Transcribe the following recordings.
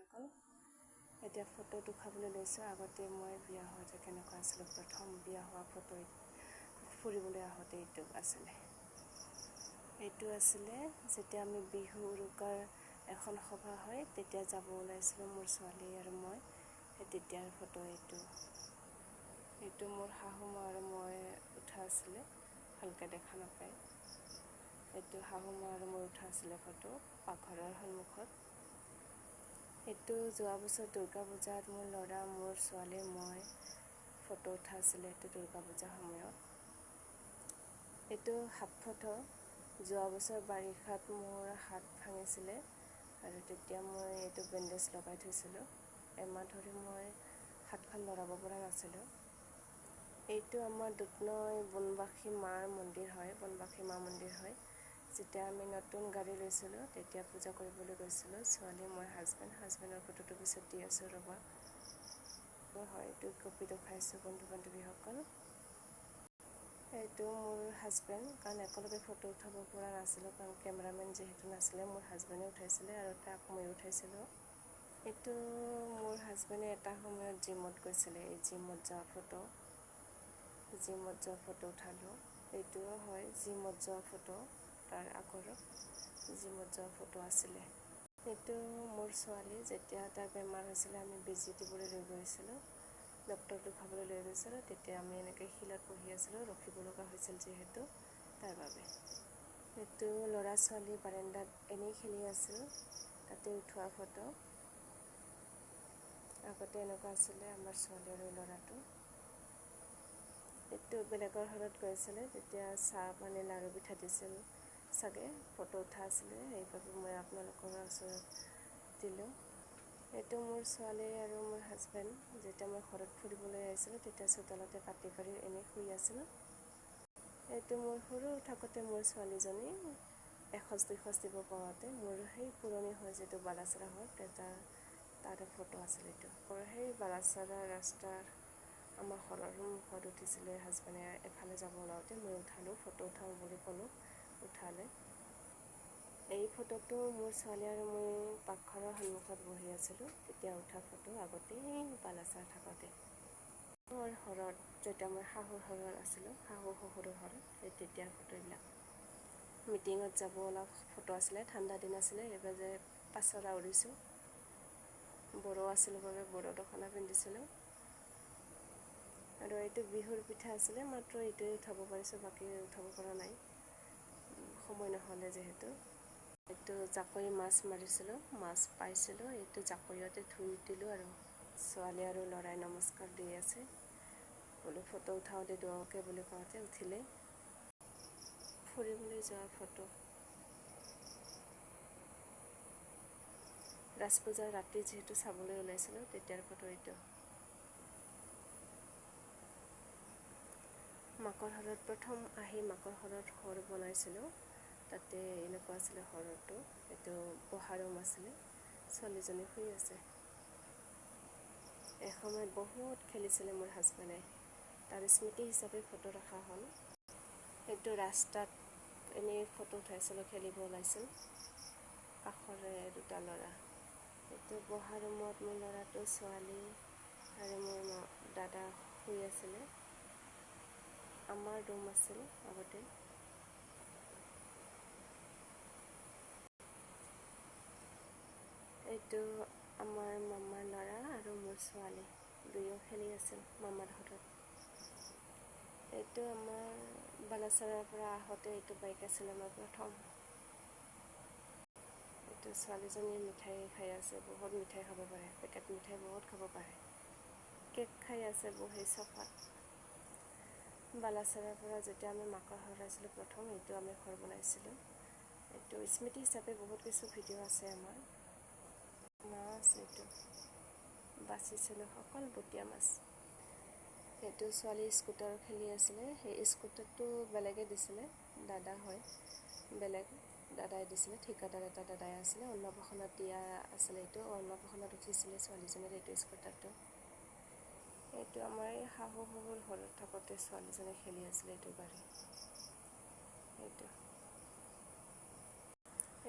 বান্ধৱীসকল, এতিয়া ফটোত উঠাবলৈ লৈছোঁ। আগতে মই বিয়া হোৱাতে কেনেকুৱা আছিলোঁ, প্ৰথম বিয়া হোৱা ফটো ফুৰিবলৈ আহোঁতে এইটো আছিলে যেতিয়া আমি বিহু উৰুকাৰ এখন সভা হয় তেতিয়া যাব ওলাইছিলোঁ মোৰ ছোৱালী আৰু মই। সেই তেতিয়াৰ ফটো এইটো মোৰ শাহু মা আৰু মই উঠা আছিলে, ভালকৈ দেখা নাপায়। এইটো শাহু মা আৰু মই উঠা আছিলে ফটো পাকঘৰৰ সন্মুখত। এইটো যোৱা বছৰ দুৰ্গা পূজাত মোৰ ল'ৰা, মোৰ ছোৱালী, মই ফটো উঠা আছিলে। এইটো দুৰ্গা পূজাৰ সময়ত। এইটো হাত ফটো। যোৱা বছৰ বাৰিষাত মোৰ হাত ভাঙিছিলে আৰু তেতিয়া মই এইটো বেণ্ডেজ লগাই থৈছিলোঁ। এমাহ ধৰি মই হাতখন লৰাব পৰা নাছিলোঁ। এইটো আমাৰ দুধনৈ বনবাসী মাৰ মন্দিৰ হয়, বনবাসী মা মন্দিৰ হয়। যেতিয়া আমি নতুন গাড়ী লৈছিলোঁ তেতিয়া পূজা কৰিবলৈ গৈছিলোঁ, ছোৱালী, মই, হাজবেণ্ডৰ ফটোটো পিছত দি আছোঁ ৰ'বা। হয়, এইটো কপি দেখাইছোঁ বন্ধু বান্ধৱীসকল। এইটো মোৰ হাজবেণ্ড, কাৰণ একেলগে ফটো উঠাব পৰা নাছিলোঁ, কাৰণ কেমেৰামেন যিহেতু নাছিলে, মোৰ হাজবেণ্ডে উঠাইছিলে আৰু তাক মই উঠাইছিলোঁ। এইটো মোৰ হাজবেণ্ডে এটা সময়ত জিমত গৈছিলে, এই জিমত যোৱা ফটো উঠালোঁ। এইটোও হয় জিমত যোৱা ফটো, তাৰ আগৰ জিমত যোৱা ফটো আছিলে। এইটো মোৰ ছোৱালী, যেতিয়া তাৰ বেমাৰ হৈছিলে আমি বেজি দিবলৈ লৈ গৈছিলোঁ, ডক্টৰ দেখাবলৈ লৈ গৈছিলোঁ, তেতিয়া আমি এনেকৈ শিলত বহি আছিলোঁ, ৰখিব লগা হৈছিল যিহেতু তাৰ বাবে। এইটো ল'ৰা ছোৱালী বাৰাণ্ডাত এনেই খেলি আছিল, তাতে উঠোৱা ফটো। আগতে এনেকুৱা আছিলে আমাৰ ছোৱালী আৰু ল'ৰাটো। এইটো বেলেগৰ ঘৰত গৈছিলে, তেতিয়া চাহ পানী লাৰু পিঠা দিছিল চাগে, ফটো উঠা আছিলে, সেইবাবে মই আপোনালোকৰ ওচৰত দিলোঁ। এইটো মোৰ ছোৱালী আৰু মোৰ হাজবেণ্ড, যেতিয়া মই ঘৰত ফুৰিবলৈ আহিছিলোঁ তেতিয়া চোতালতে পাটি পাৰি এনেই শুই আছিলোঁ। এইটো মোৰ সৰু থাকোঁতে মোৰ ছোৱালীজনী 100-200 দিব পাওঁতে মোৰ সেই পুৰণি হয় যিটো বালাচৰা হয় তাৰ ফটো আছিল। এইটো সেই বালাচৰা ৰাস্তাৰ আমাৰ ঘৰৰ মুখত উঠিছিলে হাজবেণ্ডে, এফালে যাব ওলাওঁতে মই উঠালোঁ, ফটো উঠাওঁ বুলি ক'লোঁ, উঠালে। এই ফটোটো মোৰ ছোৱালী আৰু মই পাকঘৰৰ সন্মুখত বহি আছিলোঁ, তেতিয়া উঠা ফটো, আগতেই বালাচৰা থাকোঁতে। মোৰ ঘৰত যেতিয়া মই শাহুৰ ঘৰত আছিলোঁ, শাহু শহুৰৰ ঘৰত, সেই তেতিয়াৰ ফটো এইবিলাক। মিটিঙত যাব ওলা ফটো আছিলে, ঠাণ্ডা দিন আছিলে, এইবাৰ যে পাচৰা উৰিছোঁ, বড়ো আছিলোঁ বাবে বড়ো দখনা পিন্ধিছিলোঁ। আৰু এইটো বিহুৰ পিঠা আছিলে, মাত্ৰ এইটোৱে উঠাব পাৰিছোঁ, বাকী উঠাব পৰা নাই, সময় নহ'লে যিহেতু। এইটো জাকৈ মাছ মাৰিছিলোঁ, মাছ পাইছিলোঁ, এইটো জাকৈতে ধুই দিলোঁ আৰু ছোৱালী আৰু ল'ৰাই নমস্কাৰ দি আছে, বোলো ফটো উঠাওঁতে দুয়োকে বুলি কওঁতে উঠিলে। ফুৰিবলৈ যোৱা ফটো। ৰাজ পূজাৰ ৰাতি যিহেতু চাবলৈ ওলাইছিলোঁ, তেতিয়াৰ ফটো এইটো। মাকৰ ঘৰত প্ৰথম আহি মাকৰ ঘৰত ঘৰ বনাইছিলোঁ, তাতে এনেকুৱা আছিলে ঘৰটো। এইটো বহা ৰুম আছিলে, ছোৱালীজনী শুই আছে। এসময়ত বহুত খেলিছিলে মোৰ হাজবেণ্ডে, তাৰ স্মৃতি হিচাপে ফটো ৰখা হ'ল। এইটো ৰাস্তাত এনেই ফটো উঠাইছিলোঁ, খেলিব ওলাইছিল, কাষৰে দুটা ল'ৰা। এইটো বহা ৰুমত মোৰ ল'ৰাটো, ছোৱালী আৰু মোৰ দাদা শুই আছিলে। আমাৰ ৰুম আছিল আগতে। এইটো আমাৰ মামাৰ ল'ৰা আৰু মোৰ ছোৱালী, দুয়ো খেলি আছিল মামাৰ ঘৰত। এইটো আমাৰ বালাচৰাৰ পৰা আহোঁতে এইটো বাইক আছিল আমাৰ প্ৰথম। এইটো ছোৱালীজনী মিঠাই খাই আছে, বহুত মিঠাই খাব পাৰে, পেকেট মিঠাই বহুত খাব পাৰে, কেক খাই আছে বহি চফাত। বালাচৰাৰ পৰা যেতিয়া আমি মাকৰ ঘৰত আছিলোঁ প্ৰথম, এইটো আমি ঘৰ বনাইছিলোঁ। এইটো স্মৃতি হিচাপে বহুত কিছু ভিডিঅ' আছে আমাৰ। মাছ এইটো বাচিছিলোঁ, অকল বটীয়া মাছ। সেইটো ছোৱালী স্কুটাৰ খেলি আছিলে, সেই স্কুটাৰটো বেলেগে দিছিলে, দাদা হয়, বেলেগ দাদাই দিছিলে, ঠিকাদাৰ এটা দাদাই আছিলে, অন্নপ্ৰাশনত দিয়া আছিলে। এইটো অন্নপ্ৰাশনত উঠিছিলে ছোৱালীজনীৰ এইটো স্কুটাৰটো। এইটো আমাৰ এই শাহু শহুৰ ঘৰত থাকোঁতে ছোৱালীজনী খেলি আছিলে এইটো গাড়ী। এইটো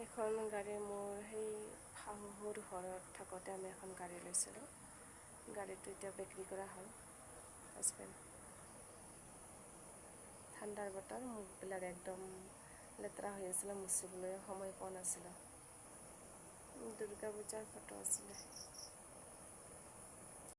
এখন গাড়ী মোৰ সেই শাহুৰ ঘৰত থাকোঁতে আমি এখন গাড়ী লৈছিলোঁ। গাড়ীটো এতিয়া বিক্ৰী কৰা হ'ল। হাজবেণ্ড ঠাণ্ডাৰ বতৰ, মুখবিলাক একদম লেতেৰা হৈ আছিলে, মুচিবলৈ সময় পোৱা নাছিলোঁ। দুৰ্গা পূজাৰ ফটো আছিলে।